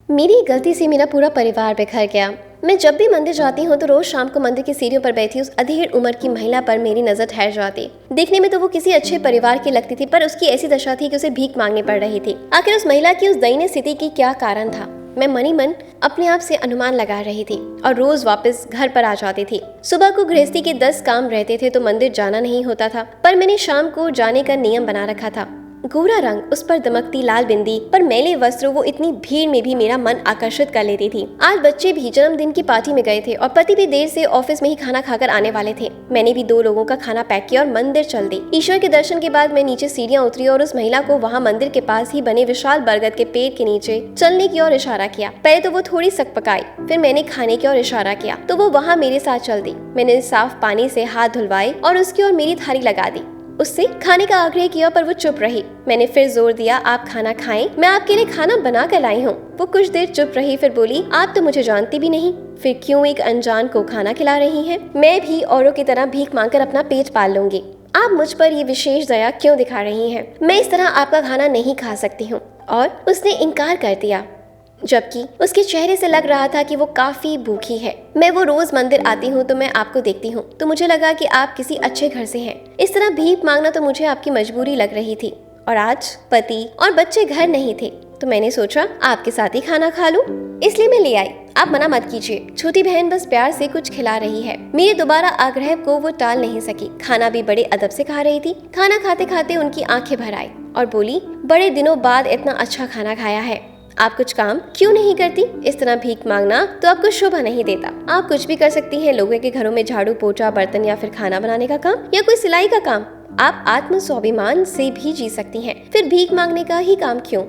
मेरी गलती से मेरा पूरा परिवार बिखर गया। मैं जब भी मंदिर जाती हूँ तो रोज शाम को मंदिर की सीढ़ियों पर बैठी उस अधेड़ उम्र की महिला पर मेरी नजर ठहर जाती। देखने में तो वो किसी अच्छे परिवार की लगती थी, पर उसकी ऐसी दशा थी कि उसे भीख मांगनी पड़ रही थी। आखिर उस महिला की उस दयनीय स्थिति की क्या कारण था? मैं मनी मन अपने आप से अनुमान लगा रही थी और रोज वापस घर पर आ जाती थी। सुबह को गृहस्थी के 10 काम रहते थे तो मंदिर जाना नहीं होता था, पर मैंने शाम को जाने का नियम बना रखा था। गोरा रंग, उस पर दमकती लाल बिंदी, पर मैले वस्त्र, वो इतनी भीड़ में भी मेरा मन आकर्षित कर लेती थी। आज बच्चे भी जन्मदिन की पार्टी में गए थे और पति भी देर से ऑफिस में ही खाना खाकर आने वाले थे। मैंने भी 2 लोगों का खाना पैक किया और मंदिर चल दी। ईश्वर के दर्शन के बाद मैं नीचे सीढ़ियां उतरी और उस महिला को वहां मंदिर के पास ही बने विशाल बरगद के पेड़ के नीचे चलने की ओर इशारा किया। पहले तो वो थोड़ी सकपकाई, फिर मैंने खाने की ओर इशारा किया तो वो वहाँ मेरे साथ चल दी। मैंने साफ पानी से हाथ धुलवाए और उसकी ओर मेरी थाली लगा दी। उससे खाने का आग्रह किया पर वो चुप रही। मैंने फिर जोर दिया, आप खाना खाएं, मैं आपके लिए खाना बना कर लाई हूँ। वो कुछ देर चुप रही, फिर बोली, आप तो मुझे जानती भी नहीं, फिर क्यों एक अनजान को खाना खिला रही हैं? मैं भी औरों की तरह भीख मांगकर अपना पेट पाल लूंगी। आप मुझ पर ये विशेष दया क्यों दिखा रही हैं? मैं इस तरह आपका खाना नहीं खा सकती हूँ। और उसने इनकार कर दिया, जबकि उसके चेहरे से लग रहा था कि वो काफी भूखी है। मैं वो रोज मंदिर आती हूँ तो मैं आपको देखती हूँ, तो मुझे लगा कि आप किसी अच्छे घर से हैं। इस तरह भीख मांगना तो मुझे आपकी मजबूरी लग रही थी, और आज पति और बच्चे घर नहीं थे तो मैंने सोचा आपके साथ ही खाना खा लूं, इसलिए मैं ले आई। आप मना मत कीजिए, छोटी बहन बस प्यार से कुछ खिला रही है। मेरे दोबारा आग्रह को वो टाल नहीं सकी। खाना भी बड़े अदब से खा रही थी। खाना खाते खाते उनकी आंखें भर आई और बोली, बड़े दिनों बाद इतना अच्छा खाना खाया है, आप कुछ काम क्यों नहीं करती? इस तरह भीख मांगना तो आपको शोभा नहीं देता। आप कुछ भी कर सकती हैं, लोगों के घरों में झाड़ू पोछा, बर्तन या फिर खाना बनाने का काम या कोई सिलाई का काम। आप आत्म स्वाभिमान से भी जी सकती हैं, फिर भीख मांगने का ही काम क्यों?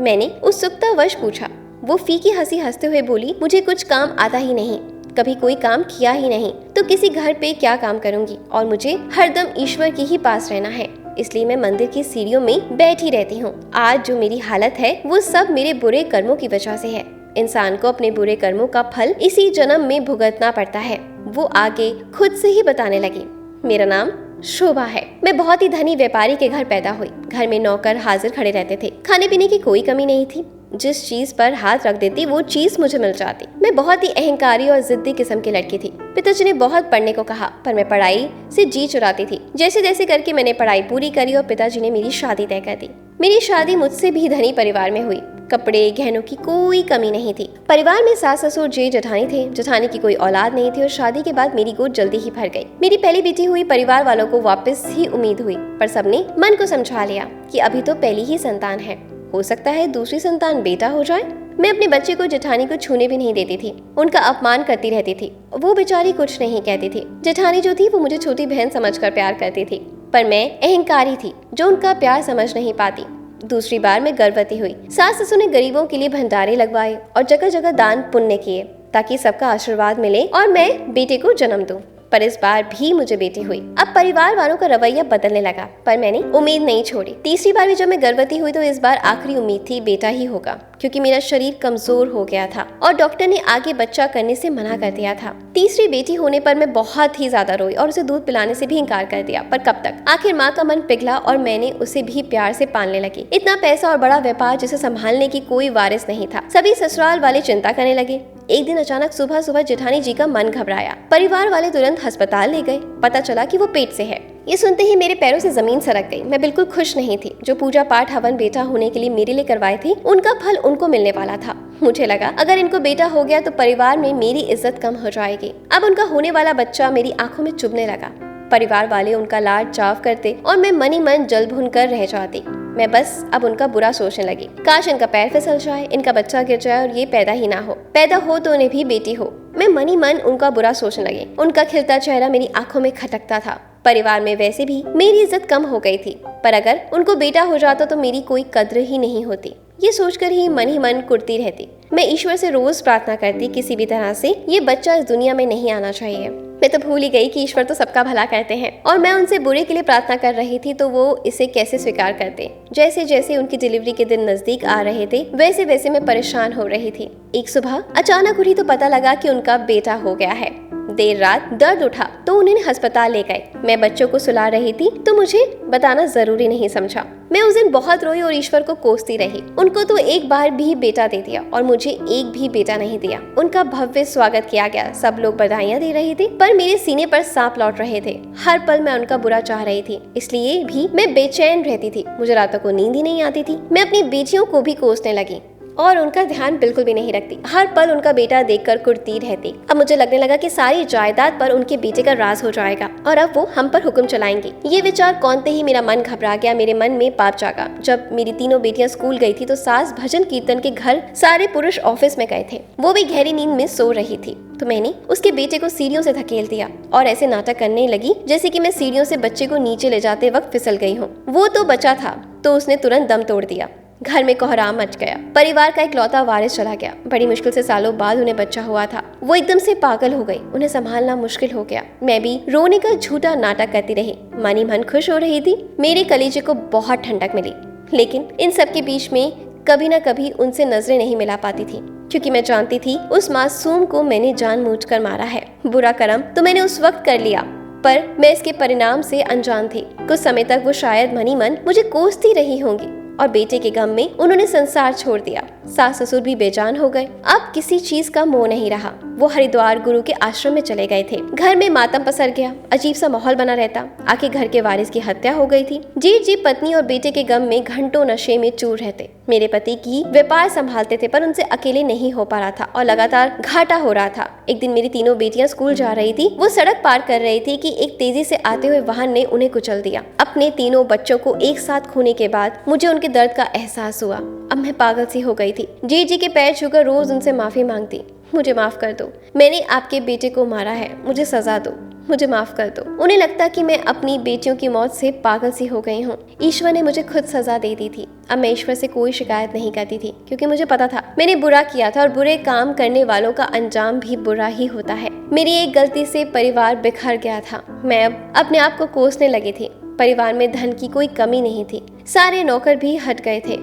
मैंने उत्सुकतावश पूछा। वो फीकी हंसी हंसते हुए बोली, मुझे कुछ काम आता ही नहीं, कभी कोई काम किया ही नहीं, तो किसी घर पे क्या काम करूंगी? और मुझे हरदम ईश्वर के ही पास रहना है, इसलिए मैं मंदिर की सीढ़ियों में बैठी रहती हूँ। आज जो मेरी हालत है वो सब मेरे बुरे कर्मों की वजह से है। इंसान को अपने बुरे कर्मों का फल इसी जन्म में भुगतना पड़ता है। वो आगे खुद से ही बताने लगी, मेरा नाम शोभा है। मैं बहुत ही धनी व्यापारी के घर पैदा हुई। घर में नौकर हाजिर खड़े रहते थे। खाने पीने की कोई कमी नहीं थी। जिस चीज पर हाथ रख देती वो चीज मुझे मिल जाती। मैं बहुत ही अहंकारी और जिद्दी किस्म की लड़की थी। पिताजी ने बहुत पढ़ने को कहा, पर मैं पढ़ाई से जी चुराती थी। जैसे जैसे करके मैंने पढ़ाई पूरी करी और पिताजी ने मेरी शादी तय कर दी। मेरी शादी मुझसे भी धनी परिवार में हुई। कपड़े गहनों की कोई कमी नहीं थी। परिवार में सास ससुर जेठ जेठानी थे। जेठानी की कोई औलाद नहीं थी और शादी के बाद मेरी गोद जल्दी ही भर गई। मेरी पहली बेटी हुई। परिवार वालों को वापस ही उम्मीद हुई, पर सबने मन को समझा लिया कि अभी तो पहली ही संतान है, हो सकता है दूसरी संतान बेटा हो जाए। मैं अपने बच्चे को जेठानी को छूने भी नहीं देती थी। उनका अपमान करती रहती थी। वो बेचारी कुछ नहीं कहती थी। जेठानी जो थी वो मुझे छोटी बहन समझकर प्यार करती थी, पर मैं अहंकारी थी जो उनका प्यार समझ नहीं पाती। दूसरी बार मैं गर्भवती हुई। सास ससुर ने गरीबों के लिए भंडारे लगवाए और जगह जगह दान पुण्य किए ताकि सबका आशीर्वाद मिले और मैं बेटे को जन्म दूं। पर इस बार भी मुझे बेटी हुई। अब परिवार वालों का रवैया बदलने लगा, पर मैंने उम्मीद नहीं छोड़ी। तीसरी बार भी जब मैं गर्भवती हुई तो इस बार आखिरी उम्मीद थी बेटा ही होगा, क्योंकि मेरा शरीर कमजोर हो गया था और डॉक्टर ने आगे बच्चा करने से मना कर दिया था। तीसरी बेटी होने पर मैं बहुत ही ज्यादा रोई और उसे दूध पिलाने से भी इनकार कर दिया। पर कब तक? आखिर माँ का मन पिघला और मैंने उसे भी प्यार से पालने लगी। इतना पैसा और बड़ा व्यापार जिसे संभालने की कोई वारिस नहीं था। सभी ससुराल वाले चिंता करने लगे। एक दिन अचानक सुबह सुबह जेठानी जी का मन घबराया। परिवार वाले तुरंत अस्पताल ले गए। पता चला कि वो पेट से है। ये सुनते ही मेरे पैरों से जमीन सरक गई। मैं बिल्कुल खुश नहीं थी। जो पूजा पाठ हवन बेटा होने के लिए मेरे लिए करवाए थे, उनका फल उनको मिलने वाला था। मुझे लगा अगर इनको बेटा हो गया तो परिवार में मेरी इज्जत कम हो जाएगी। अब उनका होने वाला बच्चा मेरी आंखों में चुभने लगा। परिवार वाले उनका लाड चाव करते और मैं मनी मन जल भुन कर रह जाती। मैं बस अब उनका बुरा सोचने लगी। काश इनका पैर फिसल जाए, इनका बच्चा गिर जाए और ये पैदा ही ना हो। पैदा हो तो उन्हें भी बेटी हो। मैं मनी मन उनका बुरा सोचने लगी। उनका खिलता चेहरा मेरी आंखों में खटकता था। परिवार में वैसे भी मेरी इज्जत कम हो गई थी, पर अगर उनको बेटा हो जाता तो मेरी कोई कद्र ही नहीं होती। ये सोचकर ही मन कुड़ती रहती। मैं ईश्वर से रोज प्रार्थना करती, किसी भी तरह से ये बच्चा इस दुनिया में नहीं आना चाहिए। मैं तो भूल ही गई कि ईश्वर तो सबका भला करते हैं, और मैं उनसे बुरे के लिए प्रार्थना कर रही थी तो वो इसे कैसे स्वीकार करते। जैसे जैसे उनकी डिलीवरी के दिन नजदीक आ रहे थे वैसे वैसे मैं परेशान हो रही थी। एक सुबह अचानक उठी तो पता लगा कि उनका बेटा हो गया है। देर रात दर्द उठा तो उन्हें अस्पताल ले गए। मैं बच्चों को सुला रही थी तो मुझे बताना जरूरी नहीं समझा। मैं उस दिन बहुत रोई और ईश्वर को कोसती रही। उनको तो एक बार भी बेटा दे दिया और मुझे एक भी बेटा नहीं दिया। उनका भव्य स्वागत किया गया, सब लोग बधाइयाँ दे रहे थे, पर मेरे सीने पर सांप लौट रहे थे। हर पल मैं उनका बुरा चाह रही थी, इसलिए भी मैं बेचैन रहती थी। मुझे रातों को नींद ही नहीं आती थी। मैं अपनी बेटियों को भी कोसने लगी और उनका ध्यान बिल्कुल भी नहीं रखती। हर पल उनका बेटा देखकर कुढ़ती रहती। अब मुझे लगने लगा कि सारी जायदाद पर उनके बेटे का राज हो जाएगा और अब वो हम पर हुक्म चलाएंगी। ये विचार कौनते ही मेरा मन घबरा गया। मेरे मन में पाप जागा। जब मेरी तीनों बेटियां स्कूल गई थी तो सास भजन कीर्तन के घर, सारे पुरुष ऑफिस में गए थे। वो भी गहरी नींद में सो रही थी तो मैंने उसके बेटे को सीढ़ियों से धकेल दिया और ऐसे नाटक करने लगी जैसे कि मैं सीढ़ियों से बच्चे को नीचे ले जाते वक्त फिसल गई हूँ। वो तो बचा था तो उसने तुरंत दम तोड़ दिया। घर में कोहराम मच गया। परिवार का इकलौता वारिस चला गया। बड़ी मुश्किल से सालों बाद उन्हें बच्चा हुआ था। वो एकदम से पागल हो गई। उन्हें संभालना मुश्किल हो गया। मैं भी रोने का झूठा नाटक करती रही। मनी मन खुश हो रही थी। मेरे कलेजे को बहुत ठंडक मिली, लेकिन इन सब के बीच में कभी न कभी उनसे नजरें नहीं मिला पाती थी, क्योंकि मैं जानती थी उस मासूम को मैंने जानबूझकर मारा है। बुरा कर्म तो मैंने उस वक्त कर लिया, पर मैं इसके परिणाम से अनजान थी। कुछ समय तक वो शायद मनी मन मुझे कोसती रही होंगी और बेटे के गम में उन्होंने संसार छोड़ दिया। सास ससुर भी बेजान हो गए। अब किसी चीज का मोह नहीं रहा। वो हरिद्वार गुरु के आश्रम में चले गए थे। घर में मातम पसर गया। अजीब सा माहौल बना रहता। आखिर घर के वारिस की हत्या हो गई थी। जी पत्नी और बेटे के गम में घंटों नशे में चूर रहते। मेरे पति की व्यापार संभालते थे, पर उनसे अकेले नहीं हो पा रहा था और लगातार घाटा हो रहा था। एक दिन मेरी तीनों बेटियां स्कूल जा रही थी। वो सड़क पार कर रही थी कि एक तेजी से आते हुए वाहन ने उन्हें कुचल दिया। अपने तीनों बच्चों को एक साथ खोने के बाद मुझे उनके दर्द का एहसास हुआ। अब मैं पागल सी हो गई थी। जी के पैर छूकर रोज उनसे माफी मांगती। मुझे माफ कर दो, मैंने आपके बेटे को मारा है, मुझे सजा दो, मुझे माफ कर दो। उन्हें लगता कि मैं अपनी बेटियों की मौत से पागल सी हो गई हूँ। ईश्वर ने मुझे खुद सजा दे दी थी। अब मैं ईश्वर से कोई शिकायत नहीं करती थी, क्योंकि मुझे पता था मैंने बुरा किया था और बुरे काम करने वालों का अंजाम भी बुरा ही होता है। मेरी एक गलती से परिवार बिखर गया था। मैं अब अपने आप को कोसने लगी थी। परिवार में धन की कोई कमी नहीं थी। सारे नौकर भी हट गए थे।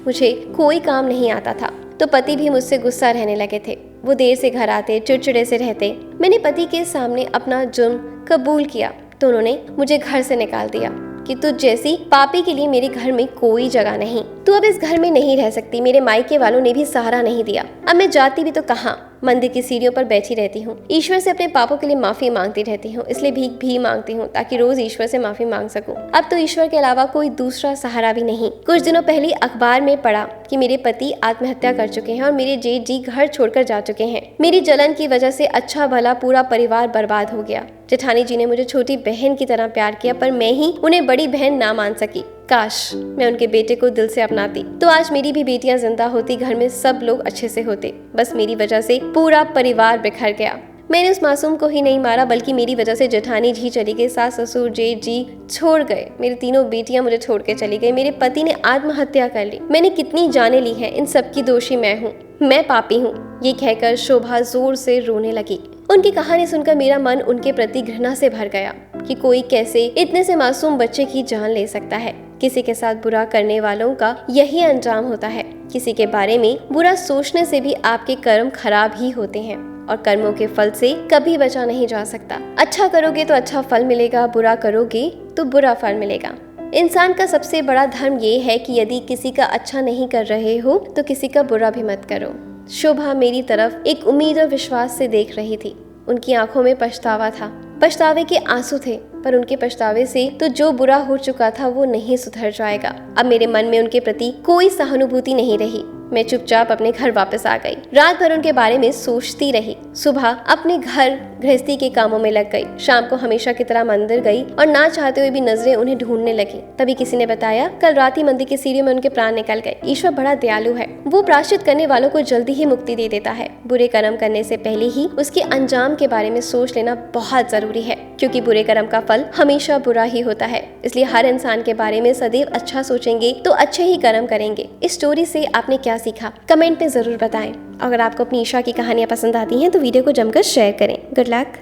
मुझे कोई काम नहीं आता था, तो पति भी मुझसे गुस्सा रहने लगे थे। वो देर से घर आते, चिड़चिड़े से रहते। मैंने पति के सामने अपना जुर्म कबूल किया तो उन्होंने मुझे घर से निकाल दिया कि तुझ जैसी पापी के लिए मेरे घर में कोई जगह नहीं, तू अब इस घर में नहीं रह सकती। मेरे मायके वालों ने भी सहारा नहीं दिया। अब मैं जाती भी तो कहाँ, मंदिर की सीढ़ियों पर बैठी रहती हूँ। ईश्वर से अपने पापों के लिए माफी मांगती रहती हूँ, इसलिए भीख भी मांगती हूँ ताकि रोज ईश्वर से माफी मांग सकूँ। अब तो ईश्वर के अलावा कोई दूसरा सहारा भी नहीं। कुछ दिनों पहले अखबार में पढ़ा कि मेरे पति आत्महत्या कर चुके हैं और मेरे जेठ जी घर छोड़कर जा चुके हैं। मेरी जलन की वजह से अच्छा भला पूरा परिवार बर्बाद हो गया। जेठानी जी ने मुझे छोटी बहन की तरह प्यार किया, पर मैं ही उन्हें बड़ी बहन ना मान सकी। काश मैं उनके बेटे को दिल से अपनाती तो आज मेरी भी बेटियां जिंदा होती, घर में सब लोग अच्छे से होते। बस मेरी वजह से पूरा परिवार बिखर गया। मैंने उस मासूम को ही नहीं मारा, बल्कि मेरी वजह से जेठानी जी चली गई, सास ससुर जेठ जी छोड़ गए, मेरी तीनों बेटियां मुझे छोड़ के चली गई, मेरे पति ने आत्महत्या कर ली। मैंने कितनी जाने ली है, इन सब की दोषी मैं हूँ, मैं पापी हूँ। ये कहकर शोभा जोर से रोने लगी। उनकी कहानी सुनकर मेरा मन उनके प्रति घृणा से भर गया कि कोई कैसे इतने से मासूम बच्चे की जान ले सकता है। किसी के साथ बुरा करने वालों का यही अंजाम होता है। किसी के बारे में बुरा सोचने से भी आपके कर्म खराब ही होते हैं और कर्मों के फल से कभी बचा नहीं जा सकता। अच्छा करोगे तो अच्छा फल मिलेगा, बुरा करोगे तो बुरा फल मिलेगा। इंसान का सबसे बड़ा धर्म ये है कि यदि किसी का अच्छा नहीं कर रहे हो तो किसी का बुरा भी मत करो। शोभा मेरी तरफ एक उम्मीद और विश्वास से देख रही थी। उनकी आंखों में पछतावा था। पछतावे के आंसू थे, पर उनके पछतावे से तो जो बुरा हो चुका था वो नहीं सुधर जाएगा। अब मेरे मन में उनके प्रति कोई सहानुभूति नहीं रही। मैं चुपचाप अपने घर वापस आ गई। रात भर उनके बारे में सोचती रही। सुबह अपने घर गृहस्थी के कामों में लग गई। शाम को हमेशा की तरह मंदिर गई और ना चाहते हुए भी नजरें उन्हें ढूंढने लगी। तभी किसी ने बताया कल रात ही मंदिर की सीढ़ियों में उनके प्राण निकल गए। ईश्वर बड़ा दयालु है, वो प्रायश्चित करने वालों को जल्दी ही मुक्ति दे देता है। बुरे कर्म करने से पहले ही उसके अंजाम के बारे में सोच लेना बहुत जरूरी है, क्योंकि बुरे कर्म का फल हमेशा बुरा ही होता है। इसलिए हर इंसान के बारे में सदैव अच्छा सोचेंगे तो अच्छे ही कर्म करेंगे। इस स्टोरी से आपने क्या सीखा कमेंट में जरूर बताएं। अगर आपको अपनी ईशा की कहानियां पसंद आती हैं तो वीडियो को जमकर शेयर करें। Good luck.